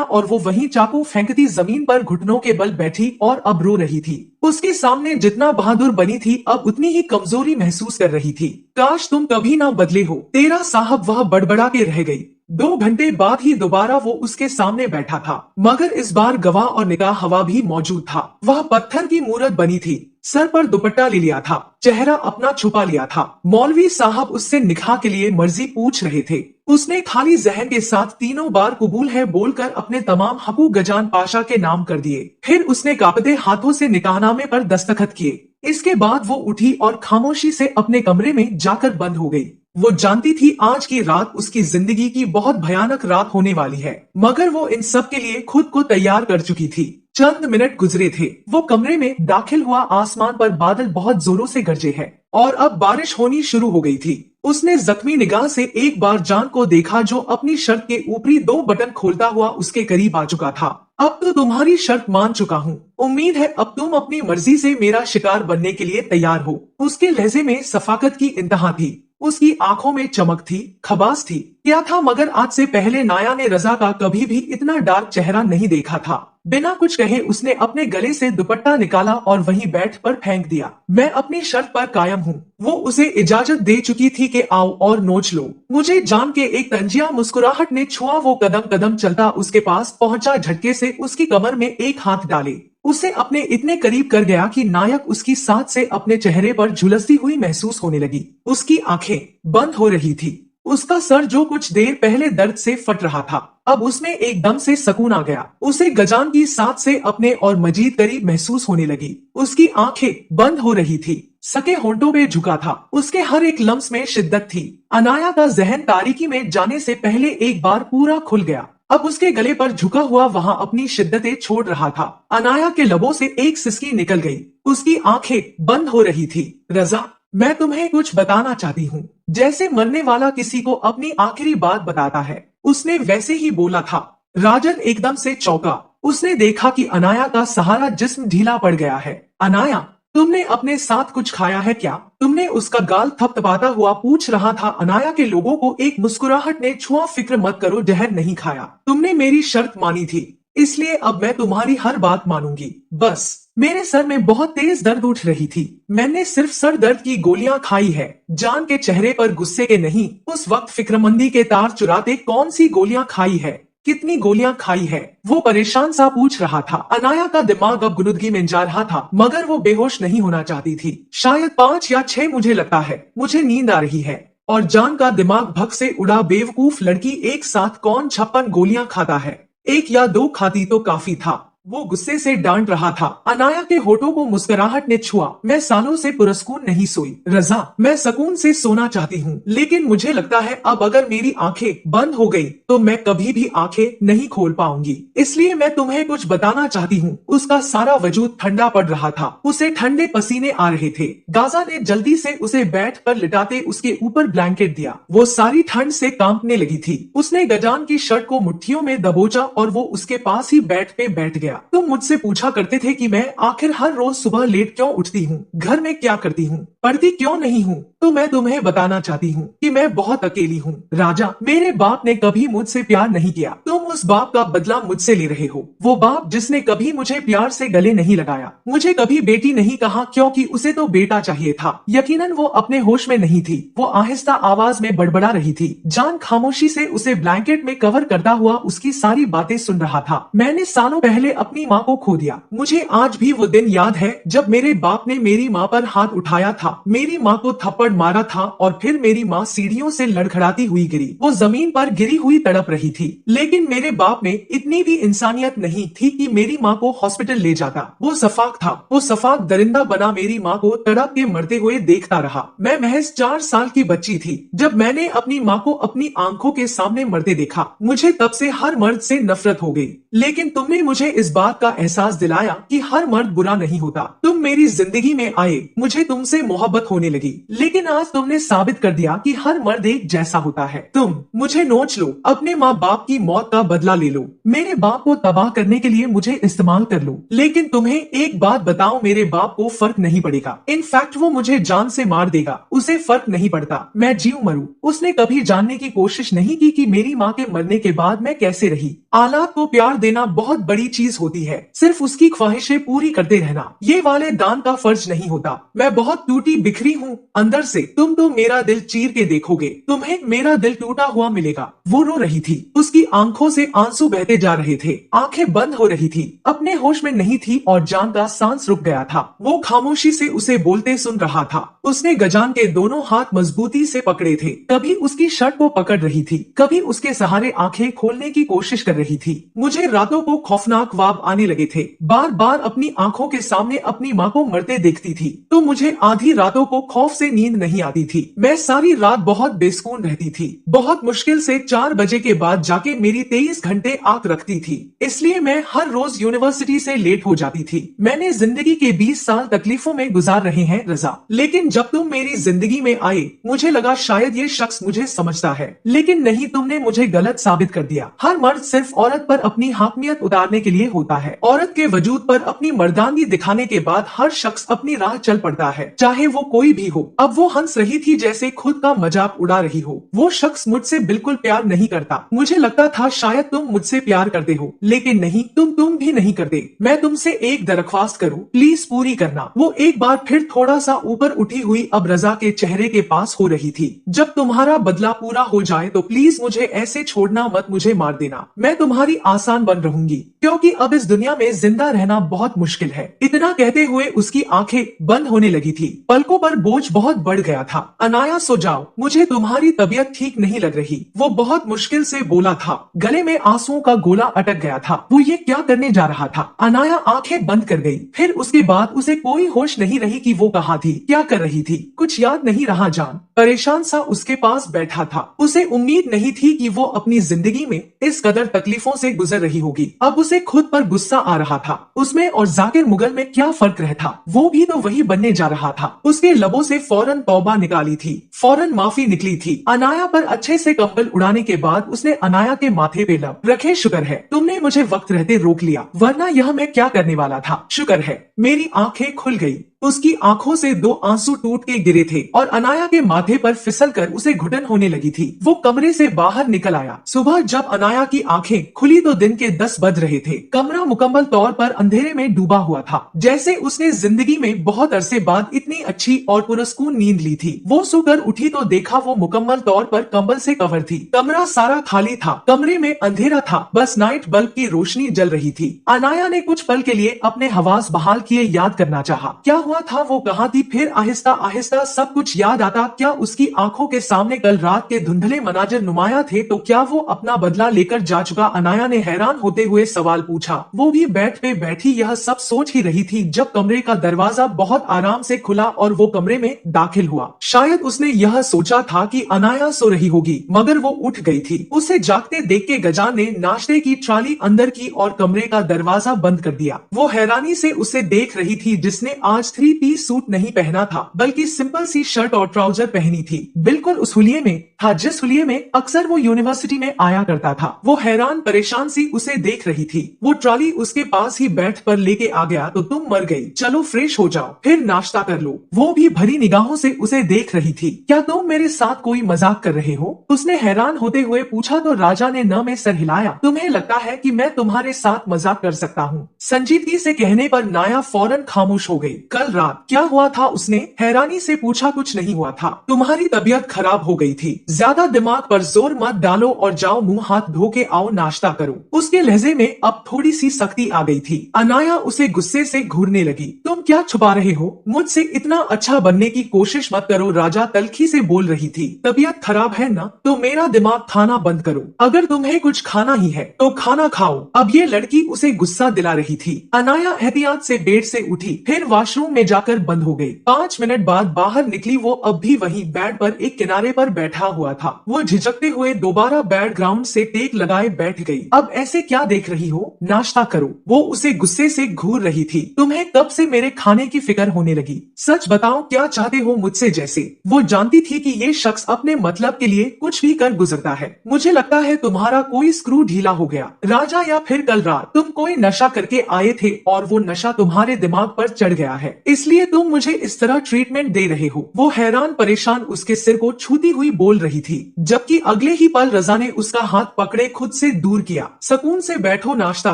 और वो वहीं चाकू फेंकती जमीन पर घुटनों के बल बैठी और अब रो रही थी। उसके सामने जितना बहादुर बनी थी, अब उतनी ही कमजोरी महसूस कर रही थी। काश तुम कभी ना बदले हो तेरा साहब, वह बड़बड़ा के रह गई। 2 घंटे बाद ही दोबारा वो उसके सामने बैठा था, मगर इस बार गवाह और निकाह हवा भी मौजूद था। वह पत्थर की मूरत बनी थी, सर पर दुपट्टा ले लिया था, चेहरा अपना छुपा लिया था। मौलवी साहब उससे निकाह के लिए मर्जी पूछ रहे थे। उसने खाली जहन के साथ 3 बार कबूल है बोलकर अपने तमाम हकूक गजान पाशा के नाम कर दिए। फिर उसने कांपते हाथों से निकाहनामे पर दस्तखत किए। इसके बाद वो उठी और खामोशी से अपने कमरे में जाकर बंद हो गई। वो जानती थी आज की रात उसकी जिंदगी की बहुत भयानक रात होने वाली है, मगर वो इन सब के लिए खुद को तैयार कर चुकी थी। चंद मिनट गुजरे थे, वो कमरे में दाखिल हुआ। आसमान पर बादल बहुत जोरों से गरजे हैं और अब बारिश होनी शुरू हो गई थी। उसने जख्मी निगाह से एक बार जान को देखा, जो अपनी शर्ट के ऊपरी 2 बटन खोलता हुआ उसके करीब आ चुका था। अब तो तुम्हारी शर्त मान चुका हूँ, उम्मीद है अब तुम अपनी मर्जी से मेरा शिकार बनने के लिए तैयार हो। उसके लहजे में सफाकत की इंतहा थी, उसकी आंखों में चमक थी, खबास थी। क्या था मगर आज से पहले नाया ने रजा का कभी भी इतना डार्क चेहरा नहीं देखा था। बिना कुछ कहे उसने अपने गले से दुपट्टा निकाला और वहीं बेड पर फेंक दिया। मैं अपनी शर्त पर कायम हूँ। वो उसे इजाजत दे चुकी थी कि आओ और नोच लो मुझे। जान के एक तंजिया मुस्कुराहट ने छुआ। वो कदम कदम चलता उसके पास पहुंचा, झटके से उसकी कमर में एक हाथ डाले, उसे अपने इतने करीब कर गया कि नायक उसकी साथ से अपने चेहरे पर झुलसती हुई महसूस होने लगी। उसकी आंखें बंद हो रही थी, उसका सर जो कुछ देर पहले दर्द से फट रहा था, अब उसमें एकदम से सुकून आ गया। उसे गजान की साथ से अपने और मजीद करीब महसूस होने लगी। उसकी आंखें बंद हो रही थी, सके होंठों पे झुका था, उसके हर एक लम्स में शिद्दत थी। अनाया का जहन तारीकी में जाने से पहले एक बार पूरा खुल गया। अब उसके गले पर झुका हुआ वहां अपनी शिद्दतें छोड़ रहा था। अनाया के लबों से एक सिसकी निकल गई, उसकी आंखें बंद हो रही थी। रजा, मैं तुम्हें कुछ बताना चाहती हूँ। जैसे मरने वाला किसी को अपनी आखिरी बात बताता है, उसने वैसे ही बोला था। राजन एकदम से चौंका। उसने देखा कि अनाया का सहारा जिस्म ढीला पड़ गया है। अनाया, तुमने अपने साथ कुछ खाया है क्या? तुमने उसका गाल थपथपाता हुआ पूछ रहा था। अनाया के लोगों को एक मुस्कुराहट ने छुआ। फिक्र मत करो, जहर नहीं खाया। तुमने मेरी शर्त मानी थी, इसलिए अब मैं तुम्हारी हर बात मानूंगी। बस मेरे सर में बहुत तेज दर्द उठ रही थी, मैंने सिर्फ सर दर्द की गोलियां खाई है। जान के चेहरे पर गुस्से के नहीं, उस वक्त फिक्रमंदी के तार चुराते कौन सी गोलियां खाई है, कितनी गोलियां खाई है, वो परेशान सा पूछ रहा था। अनाया का दिमाग अब गुनुदगी में जा रहा था, मगर वो बेहोश नहीं होना चाहती थी। शायद 5 या 6, मुझे लगता है, मुझे नींद आ रही है। और जान का दिमाग भग से उड़ा। बेवकूफ लड़की, एक साथ कौन 56 गोलियां खाता है? 1 या 2 खाती तो काफी था। वो गुस्से से डांट रहा था। अनाया के होठों को मुस्कुराहट ने छुआ। मैं सालों से पुरस्कून नहीं सोई रजा, मैं सुकून से सोना चाहती हूँ, लेकिन मुझे लगता है अब अगर मेरी आंखें बंद हो गई तो मैं कभी भी आंखें नहीं खोल पाऊंगी। इसलिए मैं तुम्हें कुछ बताना चाहती हूँ। उसका सारा वजूद ठंडा पड़ रहा था, उसे ठंडे पसीने आ रहे थे। गाजा ने जल्दी से उसे बेड पर लिटाते उसके ऊपर ब्लैंकेट दिया। वो सारी ठंड से कांपने लगी थी। उसने गजान की शर्ट को मुट्ठियों में दबोचा और वो उसके पास ही बेड पे बैठ गया। तुम मुझसे पूछा करते थे कि मैं आखिर हर रोज सुबह लेट क्यों उठती हूँ, घर में क्या करती हूँ, पढ़ती क्यों नहीं हूँ, तो मैं तुम्हें बताना चाहती हूँ कि मैं बहुत अकेली हूँ। राजा, मेरे बाप ने कभी मुझसे प्यार नहीं किया। तुम उस बाप का बदला मुझसे ले रहे हो। वो बाप जिसने कभी मुझे प्यार से गले नहीं लगाया, मुझे कभी बेटी नहीं कहा क्योंकि उसे तो बेटा चाहिए था। यकीनन वो अपने होश में नहीं थी। वो आहिस्ता आवाज में बड़बड़ा रही थी। जान खामोशी से उसे ब्लैंकेट में कवर करता हुआ उसकी सारी बातें सुन रहा था। मैंने सालों पहले अपनी माँ को खो दिया। मुझे आज भी वो दिन याद है जब मेरे बाप ने मेरी माँ पर हाथ उठाया था, मेरी माँ को थप्पड़ मारा था और फिर मेरी माँ सीढ़ियों से लड़खड़ाती हुई गिरी। वो जमीन पर गिरी हुई तड़प रही थी, लेकिन मेरे बाप में इतनी भी इंसानियत नहीं थी कि मेरी माँ को हॉस्पिटल ले जाता। वो सफाक था। वो सफाक दरिंदा बना मेरी माँ को तड़प के मरते हुए देखता रहा। मैं महज 4 साल की बच्ची थी जब मैंने अपनी माँ को अपनी आंखों के सामने मरते देखा। मुझे तब से हर मर्द से नफरत हो गई, लेकिन तुमने मुझे इस बात का एहसास दिलाया कि हर मर्द बुरा नहीं होता। तुम मेरी जिंदगी में आए, मुझे तुमसे मोहब्बत होने लगी, लेकिन आज तुमने साबित कर दिया कि हर मर्द एक जैसा होता है। तुम मुझे नोच लो, अपने माँ बाप की मौत का बदला ले लो, मेरे बाप को तबाह करने के लिए मुझे इस्तेमाल कर लो, लेकिन तुम्हें एक बात बताओ, मेरे बाप को फर्क नहीं पड़ेगा। इनफैक्ट वो मुझे जान से मार देगा, उसे फर्क नहीं पड़ता मैं जीव मरूं। उसने कभी जानने की कोशिश नहीं की कि मेरी माँ के मरने के बाद मैं कैसे रही। औलाद को प्यार देना बहुत बड़ी चीज होती है, सिर्फ उसकी ख्वाहिशें पूरी करते रहना ये वाले दान का फर्ज नहीं होता। मैं बहुत टूटी बिखरी हूँ अंदर से। तुम तो मेरा दिल चीर के देखोगे, तुम्हें मेरा दिल टूटा हुआ मिलेगा। वो रो रही थी, उसकी आंखों से आंसू बहते जा रहे थे, आंखें बंद हो रही थी, अपने होश में नहीं थी और जान का सांस रुक गया था। वो खामोशी से उसे बोलते सुन रहा था। उसने गजान के दोनों हाथ मजबूती से पकड़े थे, कभी उसकी शर्ट को पकड़ रही थी, कभी उसके सहारे आंखें खोलने की कोशिश कर रही थी। मुझे रातों को खौफनाक ख्वाब आने लगे थे। बार बार अपनी आंखों के सामने अपनी माँ को मरते देखती थी तो मुझे आधी रातों को खौफ से नींद नहीं आती थी। मैं सारी रात बहुत बेसुकून रहती थी। बहुत मुश्किल से 4 बजे के बाद जाके मेरी 23 घंटे आंख रखती थी, इसलिए मैं हर रोज यूनिवर्सिटी से लेट हो जाती थी। मैंने जिंदगी के 20 साल तकलीफों में गुजार रहे हैं रजा, लेकिन जब तुम मेरी जिंदगी में आए मुझे लगा शायद ये शख्स मुझे समझता है, लेकिन नहीं, तुमने मुझे गलत साबित कर दिया। हर मर्द सिर्फ औरत पर अपनी हाकमियत उतारने के लिए होता है। औरत के वजूद पर अपनी मर्दानगी दिखाने के बाद हर शख्स अपनी राह चल पड़ता है, चाहे वो कोई भी हो। अब वो हंस रही थी जैसे खुद का मजाक उड़ा रही हो। वो शख्स मुझसे बिल्कुल प्यार नहीं करता। मुझे लगता था शायद तुम मुझसे प्यार करते हो, लेकिन नहीं, तुम भी नहीं करते। मैं तुमसे एक दरख्वास्त करूं, प्लीज पूरी करना। वो एक बार फिर थोड़ा सा ऊपर उठी हुई अब रजा के चेहरे के पास हो रही थी। जब तुम्हारा बदला पूरा हो जाए तो प्लीज मुझे ऐसे छोड़ना मत, मुझे मार देना। मैं तुम्हारी आसान बन रहूंगी, क्योंकि अब इस दुनिया में जिंदा रहना बहुत मुश्किल है। इतना कहते हुए उसकी आंखें बंद होने लगी थी, पलकों पर बोझ बहुत बढ़ गया था। अनाया सो जाओ, मुझे तुम्हारी तबीयत ठीक नहीं लग रही, वो बहुत मुश्किल से बोला था। गले में आंसुओं का गोला अटक गया था। वो ये क्या करने जा रहा था। अनाया आंखें बंद कर गई। फिर उसके बाद उसे कोई होश नहीं रही कि वो कहाँ थी, क्या कर रही थी, कुछ याद नहीं रहा। जान परेशान सा उसके पास बैठा था। उसे उम्मीद नहीं थी कि वो अपनी जिंदगी में इस कदर तकलीफों से गुजर रही होगी। अब उसे खुद पर गुस्सा आ रहा था। उसमें और जाकिर मुगल में क्या फर्क रहता, वो भी तो वही बनने जा रहा था। उसके लबों से फौरन तौबा निकाली थी, फौरन माफी निकली थी। अनाया पर अच्छे से कंबल उड़ाने के बाद उसने अनाया के माथे पे लब रखे। शुक्र है तुमने मुझे वक्त रहते रोक लिया, वरना यह मैं क्या करने वाला था। शुक्र है मेरी आंखें खुल गई। उसकी आंखों से 2 आंसू टूट के गिरे थे और अनाया के माथे पर फिसलकर उसे घुटन होने लगी थी। वो कमरे से बाहर निकल आया। सुबह जब अनाया की आंखें खुली तो दिन के 10 बज रहे थे। कमरा मुकम्मल तौर पर अंधेरे में डूबा हुआ था, जैसे उसने जिंदगी में बहुत अरसे बाद इतनी अच्छी और पुरस्कून नींद ली थी। वो सोकर उठी तो देखा वो मुकम्मल तौर पर कंबल से कवर थी। कमरा सारा खाली था, कमरे में अंधेरा था, बस नाइट बल्ब की रोशनी जल रही थी। अनाया ने कुछ पल के लिए अपने हवास बहाल किए याद करना चाहा। क्या हुआ हुआ था वो कहाँ थी। फिर आहिस्ता आहिस्ता सब कुछ याद आता। क्या उसकी आंखों के सामने कल रात के धुंधले मनाजर नुमाया थे? तो क्या वो अपना बदला लेकर जा चुका? अनाया ने हैरान होते हुए सवाल पूछा। वो भी बेड पे बैठी यह सब सोच ही रही थी जब कमरे का दरवाजा बहुत आराम से खुला और वो कमरे में दाखिल हुआ। शायद उसने यह सोचा था कि अनाया सो रही होगी, मगर वो उठ गई थी। उसे जागते देख के गजान ने नाश्ते की ट्राली अंदर की और कमरे का दरवाजा बंद कर दिया। वो हैरानी से उसे देख रही थी जिसने आज 3 पीस सूट नहीं पहना था बल्कि सिंपल सी शर्ट और ट्राउजर पहनी थी। बिल्कुल उस हुलिये में था जिस हुलिये में अक्सर वो यूनिवर्सिटी में आया करता था। वो हैरान परेशान सी उसे देख रही थी। वो ट्रॉली उसके पास ही बैठ पर लेके आ गया। तो तुम मर गई, चलो फ्रेश हो जाओ, फिर नाश्ता कर लो। वो भी भरी निगाहों से उसे देख रही थी। क्या तुम मेरे साथ कोई मजाक कर रहे हो? उसने हैरान होते हुए पूछा। तो राजा ने न में सर हिलाया। तुम्हें लगता है कि मैं तुम्हारे साथ मजाक कर सकता हूँ? संजीदगी से कहने पर नाया फौरन खामोश हो गई। कल रात क्या हुआ था? उसने हैरानी से पूछा। कुछ नहीं हुआ था, तुम्हारी तबीयत खराब हो गई थी। ज्यादा दिमाग पर जोर मत डालो और जाओ मुंह हाथ धो के आओ, नाश्ता करो। उसके लहजे में अब थोड़ी सी सख्ती आ गई थी। अनाया उसे गुस्से से घूरने लगी। तुम क्या छुपा रहे हो? मुझसे इतना अच्छा बनने की कोशिश मत करो। राजा तल्खी से बोल रही थी। तबीयत खराब है ना, तो मेरा दिमाग खाना बंद करो। अगर तुम्हें कुछ खाना ही है तो खाना खाओ। अब ये लड़की उसे गुस्सा दिला रही थी। अनाया एहतियात से बेड से उठी, फिर वॉशरूम में जाकर बंद हो गई। 5 मिनट बाद बाहर निकली। वो अब भी वहीं बेड पर एक किनारे पर बैठा हुआ था। वो झिझकते हुए दोबारा बेड ग्राउंड से टेक लगाए बैठ गई। अब ऐसे क्या देख रही हो, नाश्ता करो। वो उसे गुस्से से घूर रही थी। तुम्हें कब से मेरे खाने की फिक्र होने लगी? सच बताओ, क्या चाहते हो मुझसे? जैसे वो जानती थी कि ये शख्स अपने मतलब के लिए कुछ भी कर गुजरता है। मुझे लगता है तुम्हारा कोई स्क्रू ढीला हो गया राजा, या फिर कल रात तुम कोई नशा करके आए थे और वो नशा तुम्हारे दिमाग पर चढ़ गया है, इसलिए तुम मुझे इस तरह ट्रीटमेंट दे रहे हो। वो हैरान परेशान उसके सिर को छूती हुई बोल रही थी, जबकि अगले ही पल रजा ने उसका हाथ पकड़े खुद से दूर किया। सुकून से बैठो, नाश्ता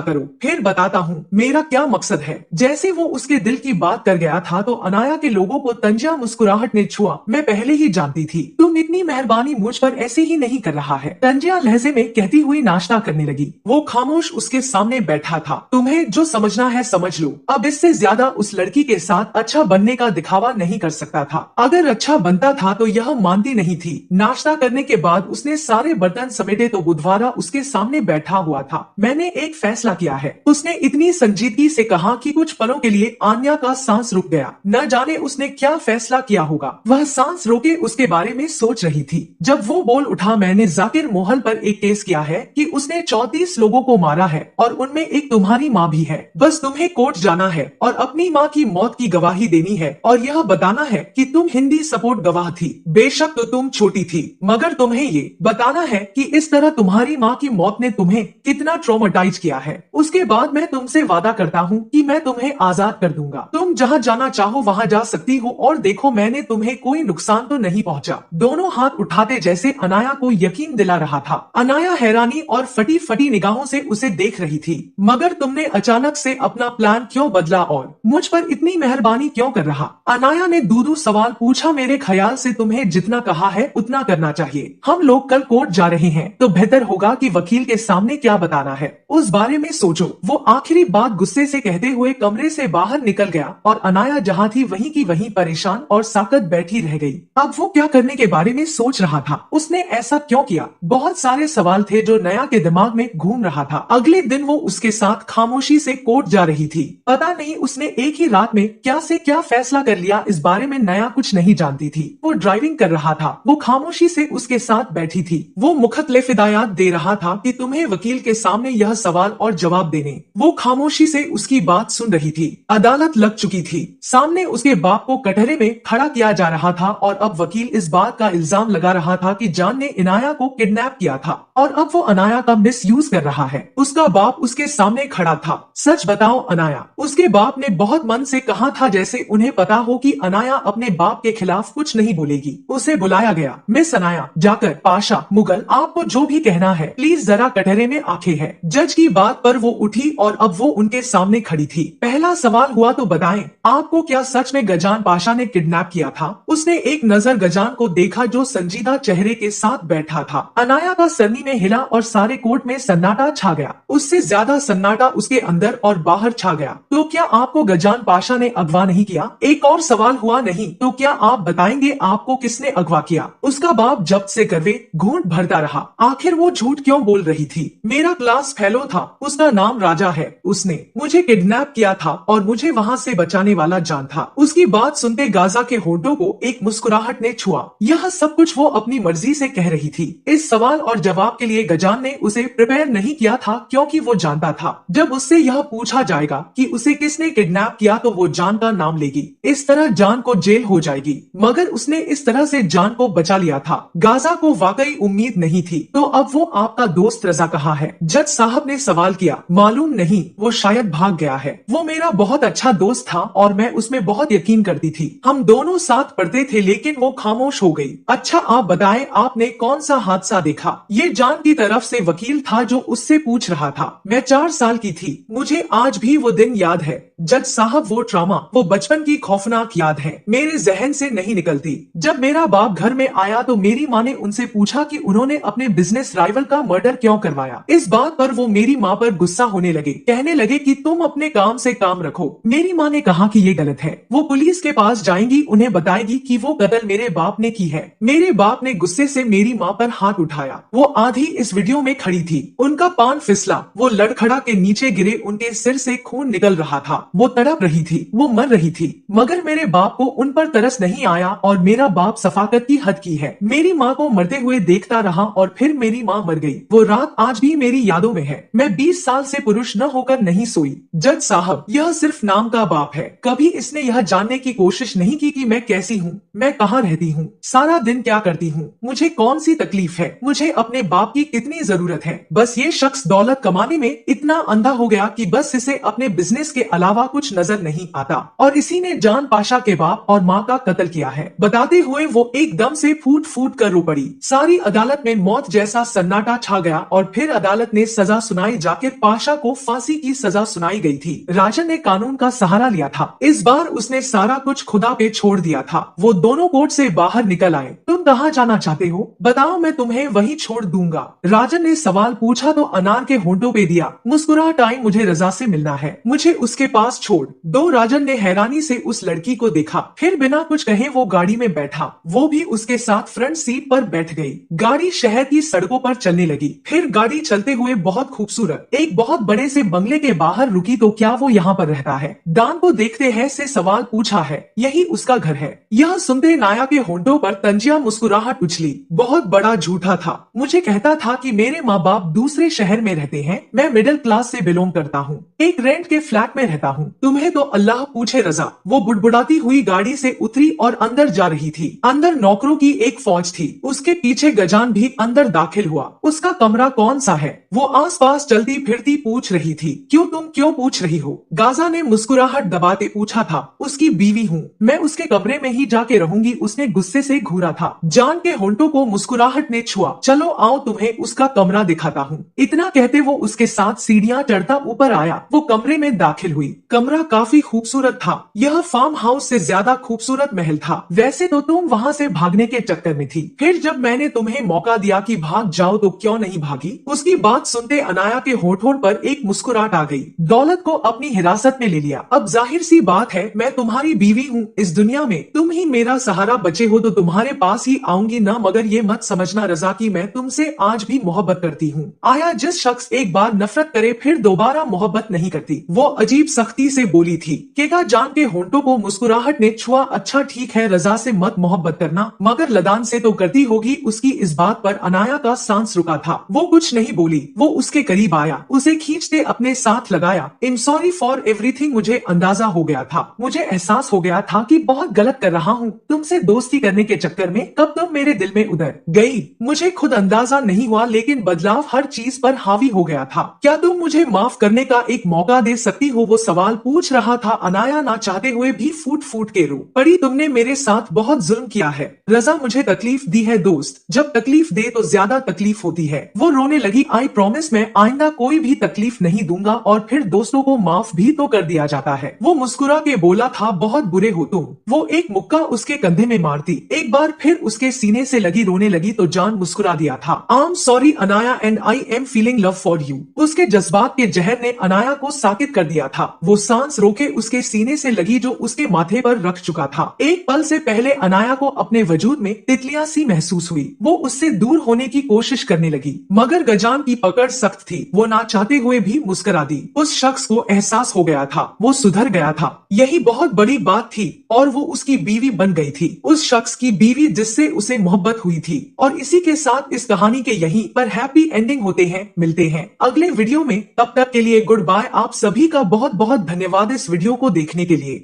करो, फिर बताता हूँ मेरा क्या मकसद है। जैसे वो उसके दिल की बात कर गया था तो अनाया के लोगों को तंजिया मुस्कुराहट ने छुआ। मैं पहले ही जानती थी, तुम इतनी मेहरबानी मुझ पर ऐसे ही नहीं कर रहा है, तंजिया लहजे में कहती हुई नाश्ता करने लगी। वो खामोश उसके सामने बैठा था। तुम्हें जो समझना है समझ लो। अब इससे ज्यादा उस लड़की के साथ अच्छा बनने का दिखावा नहीं कर सकता था। अगर अच्छा बनता था तो यह मानती नहीं थी। नाश्ता करने के बाद उसने सारे बर्तन समेटे तो बुधवारा उसके सामने बैठा हुआ था। मैंने एक फैसला किया है, उसने इतनी संजीदगी से कहा कि कुछ पलों के लिए आन्या का सांस रुक गया। न जाने उसने क्या फैसला किया होगा। वह सांस रोके उसके बारे में सोच रही थी जब वो बोल उठा। मैंने जाकिर मोहन पर एक केस किया है कि उसने 34 लोगों को मारा है और उनमें एक तुम्हारी माँ भी है। बस तुम्हें कोर्ट जाना है और अपनी माँ की मौत की गवाही देनी है और यह बताना है कि तुम हिंदी सपोर्ट गवाह थी। बेशक तो तुम छोटी थी, मगर तुम्हें ये बताना है कि इस तरह तुम्हारी माँ की मौत ने तुम्हें कितना ट्रॉमेटाइज किया है। उसके बाद मैं तुमसे वादा करता हूँ कि मैं तुम्हें आजाद कर दूंगा। तुम जहाँ जाना चाहो वहाँ जा सकती हो और देखो मैंने तुम्हें कोई नुकसान तो नहीं पहुँचा। दोनों हाथ उठाते जैसे अनाया को यकीन दिला रहा था। अनाया हैरानी और फटी फटी निगाहों से उसे देख रही थी। मगर तुमने अचानक से अपना प्लान क्यों बदला और मुझ पर इतनी मेहरबानी क्यों कर रहा? अनाया ने दूर सवाल पूछा। मेरे ख्याल से तुम्हें जितना कहा है उतना करना चाहिए। हम लोग कल कोर्ट जा रहे हैं तो बेहतर होगा कि वकील के सामने क्या बताना है उस बारे में सोचो। वो आखिरी बात गुस्से से कहते हुए कमरे से बाहर निकल गया और अनाया जहाँ थी वहीं की वहीं परेशान और साकत बैठी रह गई। अब वो क्या करने के बारे में सोच रहा था। उसने ऐसा क्यों किया? बहुत सारे सवाल थे जो नया के दिमाग में घूम रहा था। अगले दिन वो उसके साथ खामोशी से कोर्ट जा रही थी। पता नहीं उसने एक ही रात में क्या से क्या फैसला कर लिया। इस बारे में नया कुछ नहीं जानती थी। वो ड्राइविंग कर रहा था। वो खामोशी से उसके साथ बैठी थी। वो मुख्तलिफ हिदायत दे रहा था कि तुम्हें वकील के सामने यह सवाल और जवाब देने। वो खामोशी से उसकी बात सुन रही थी। अदालत लग चुकी थी। सामने उसके बाप को कटहरे में खड़ा किया जा रहा था और अब वकील इस बात का इल्जाम लगा रहा था कि जान ने इनाया को किडनैप किया था और अब वो अनाया का मिसयूज कर रहा है। उसका बाप उसके सामने खड़ा था। सच बताओ अनाया, उसके बाप ने बहुत मन से कहा था जैसे उन्हें पता हो कि अनाया अपने बाप के खिलाफ कुछ नहीं बोलेगी। उसे बुलाया गया। मिस अनाया, जाकर पाशा, मुगल, आपको जो भी कहना है प्लीज जरा कटहरे में आंखें हैं। जज की बात पर वो उठी और अब वो उनके सामने खड़ी थी। पहला सवाल हुआ तो बताएं बताएं, आपको क्या सच में गजान पाशा ने किडनैप किया था? उसने एक नजर गजान को देखा जो संजीदा चेहरे के साथ बैठा था। अनाया का सन्नी में हिला और सारे कोर्ट में सन्नाटा छा गया। उससे ज्यादा सन्नाटा उसके अंदर और बाहर छा गया। तो क्या आपको गजान पाशा ने अगवा नहीं किया? एक और सवाल हुआ नहीं तो क्या आप बताएंगे आपको किसने अगवा किया? उसका बाप जब से करवे घूंट भरता रहा। आखिर वो झूठ क्यों बोल रही थी? मेरा क्लास फेलो था, उसका नाम राजा है। उसने मुझे किडनैप किया था और मुझे वहाँ से बचाने वाला जान था। उसकी बात सुनते गाजा के होठों को एक मुस्कुराहट ने छुआ। यह सब कुछ वो अपनी मर्जी से कह रही थी। इस सवाल और जवाब के लिए गजान ने उसे प्रिपेयर नहीं किया था, क्योंकि वो जानता था जब उससे यह पूछा जाएगा कि उसे किसने किडनैप किया तो वो जान का नाम लेगी। इस तरह जान को जेल हो जाएगी। मगर उसने इस तरह से जान को बचा लिया था। गाजा को वाकई उम्मीद नहीं थी। तो अब वो आपका दोस्त रजा कहाँ है? जज साहब ने सवाल किया। मालूम नहीं, वो शायद भाग गया है। वो मेरा बहुत अच्छा दोस्त था और मैं उसमें बहुत यकीन करती थी। हम दोनों साथ पढ़ते थे, लेकिन वो खामोश हो गई। अच्छा आप बताएं, आपने कौन सा हादसा देखा? ये जान की तरफ से वकील था जो उससे पूछ रहा था। मैं 4 साल की थी, मुझे आज भी वो दिन याद है। जज साहब वो ट्रॉमा, वो बचपन की खौफनाक याद है, मेरे जहन से नहीं निकलती। जब मेरा बाप घर में आया तो मेरी माँ ने उनसे पूछा कि उन्होंने अपने बिजनेस राइवल का मर्डर क्यों करवाया। इस बात पर वो मेरी माँ पर गुस्सा होने लगे, कहने लगे कि तुम अपने काम से काम रखो। मेरी माँ ने कहा कि ये गलत है, वो पुलिस के पास जाएंगी, उन्हें बताएगी कि वो कत्ल मेरे बाप ने की है। मेरे बाप ने गुस्से से मेरी माँ पर हाथ उठाया। वो आधी इस वीडियो में खड़ी थी, उनका पान फिसला, वो लड़खड़ा के नीचे गिरे, उनके सिर से खून निकल रहा था। वो तड़प रही थी, वो मर रही थी, मगर मेरे बाप को उन पर तरस नहीं आया और मेरा बाप सफाकत की हद की है। मेरी माँ को मरते हुए देखता रहा और फिर मेरी माँ मर गई। वो रात आज भी मेरी यादों में है। मैं 20 साल से पुरुष न होकर नहीं सोई। जज साहब, यह सिर्फ नाम का बाप है। कभी इसने यह जानने की कोशिश नहीं की कि मैं कैसी हूँ, मैं कहाँ रहती हूँ, सारा दिन क्या करती हूँ, मुझे कौन सी तकलीफ है, मुझे अपने बाप की कितनी जरूरत है। बस ये शख्स दौलत कमाने में इतना अंधा हो गया कि बस इसे अपने बिजनेस के अलावा कुछ नजर नहीं आता। और इसी ने जान पाशा के बाप और माँ का कत्ल किया है। बताते हुए वो एकदम से फूट फूट कर रो पड़ी। सारी अदालत में मौत जैसा सन्नाटा छा गया और फिर अदालत ने सजा सुनाई। जाकिर पाशा को फांसी की सजा सुनाई गई थी। राजन ने कानून का सहारा लिया था। इस बार उसने सारा कुछ खुदा पे छोड़ दिया था। वो दोनों कोर्ट से बाहर निकल आए। तुम कहाँ जाना चाहते हो? बताओ, मैं तुम्हें वहीं छोड़ दूंगा। राजन ने सवाल पूछा तो अनार के होंठों पे दिया। मुस्कुराहट आई, मुझे रजा से मिलना है, मुझे उसके पास छोड़ दो। राजन ने हैरानी से उस लड़की को देखा, फिर बिना कुछ कहे वो गाड़ी में बैठा। वो भी उसके साथ फ्रंट सीट पर बैठ गई। गाड़ी शहर की सड़कों पर चलने लगी। फिर गाड़ी चलते हुए बहुत खूबसूरत एक बहुत बड़े से बंगले के बाहर रुकी। तो क्या वो यहाँ पर रहता है? दान को देखते हैं से सवाल पूछा है, यही उसका घर है। यह सुनते नाया के होंठों पर तंजिया मुस्कुराहट उछली। बहुत बड़ा झूठा था। मुझे कहता था कि मेरे माँ बाप दूसरे शहर में रहते हैं, मैं मिडिल क्लास से बिलोंग करता हूँ, एक रेंट के फ्लैट में रहता हूँ। तुम्हें तो अल्लाह पूछे रजा। वो बुड़बुड़ाती हुई गाड़ी से उतरी और अंदर जा रही थी। अंदर नौकरों की एक फौज थी। उसके पीछे गजान भी अंदर दाखिल हुआ। उसका कमरा कौन सा है? वो आसपास चलती फिरती पूछ रही थी। क्यों, तुम क्यों पूछ रही हो? गाजा ने मुस्कुराहट दबाते पूछा था। उसकी बीवी हूँ, मैं उसके कमरे में ही जाके रहूंगी। उसने गुस्से से घूरा था। जान के होंठों को मुस्कुराहट ने छुआ। चलो आओ, तुम्हें उसका कमरा दिखाता हूँ। इतना कहते वो उसके साथ सीढ़ियाँ चढ़ता ऊपर आया। वो कमरे में दाखिल हुई। कमरा काफी खूबसूरत था। यह फार्म हाउस से ज्यादा खूबसूरत महल था। वैसे तो तुम वहाँ से भागने के चक्कर में थी, फिर जब मैंने तुम्हें मौका दिया कि भाग जाओ तो क्यों नहीं भागी? उसकी बात सुनते अनाया के होठों पर एक मुस्कुराहट आ गई। दौलत को अपनी हिरासत में ले लिया। अब जाहिर सी बात है, मैं तुम्हारी बीवी हूँ। इस दुनिया में तुम ही मेरा सहारा बचे हो तो तुम्हारे पास ही आऊंगी ना। मगर ये मत समझना रजा कि मैं तुमसे आज भी मोहब्बत करती हूँ। आया, जिस शख्स एक बार नफरत करे फिर दोबारा मोहब्बत नहीं करती। वो अजीब सख्ती से बोली थी। केका जान के होंठों को मुस्कुराहट ने छुआ। अच्छा ठीक है, रजा से मत मोहब्बत करना, मगर लदान से तो करती होगी। उसकी इस बात पर अनाया का सांस रुका था। वो कुछ नहीं बोली। वो उसके करीब आया, उसे खींचते अपने साथ लगाया। I am sorry for everything. मुझे अंदाजा हो गया था, मुझे एहसास हो गया था कि बहुत गलत कर रहा हूँ। तुमसे दोस्ती करने के चक्कर में कब तुम मेरे दिल में उतर गई, मुझे खुद अंदाजा नहीं हुआ, लेकिन बदलाव हर चीज पर हावी हो गया था। क्या तुम मुझे माफ करने का एक मौका दे सकती हो? वो सवाल पूछ रहा था। अनाया ना चाहते हुए भी फूट फूट के रो पड़ी। तुमने मेरे साथ बहुत जुल्म किया है रजा, मुझे तकलीफ दी है दोस्त। जब तकलीफ दे तो ज्यादा तकलीफ होती है। वो रोने लगी। आई प्रॉमिस मैं आइंदा कोई भी तकलीफ नहीं दूंगा। और फिर दोस्तों को माफ भी तो कर दिया जाता है। वो वो मुस्कुरा के बोला था, बहुत बुरे हो तुम। वो एक मुक्का उसके कंधे में मारती, एक बार फिर उसके सीने से लगी रोने लगी तो जान मुस्कुरा दिया था। I am sorry Anaya and I am feeling love for you. उसके जज्बात के जहर ने अनाया को साकित कर दिया था। वो सांस रोके उसके सीने से लगी जो उसके माथे पर रख चुका था। एक पल से पहले अनाया को अपने वजूद में तितलियां सी महसूस हुई। वो उससे दूर होने की कोशिश करने लगी, मगर गजान की पकड़ सख्त थी। वो ना चाहते हुए भी मुस्कुरा दी। उस शख्स को एहसास हो गया था, वो सुधर गया था। यही बहुत बड़ी बात थी और वो उसकी बीवी बन गई थी, उस शख्स की बीवी जिससे उसे मोहब्बत हुई थी। और इसी के साथ इस कहानी के यहीं पर हैप्पी एंडिंग होते हैं। मिलते हैं अगले वीडियो में, तब तक के लिए गुड बाय। आप सभी का बहुत बहुत धन्यवाद इस वीडियो को देखने के लिए।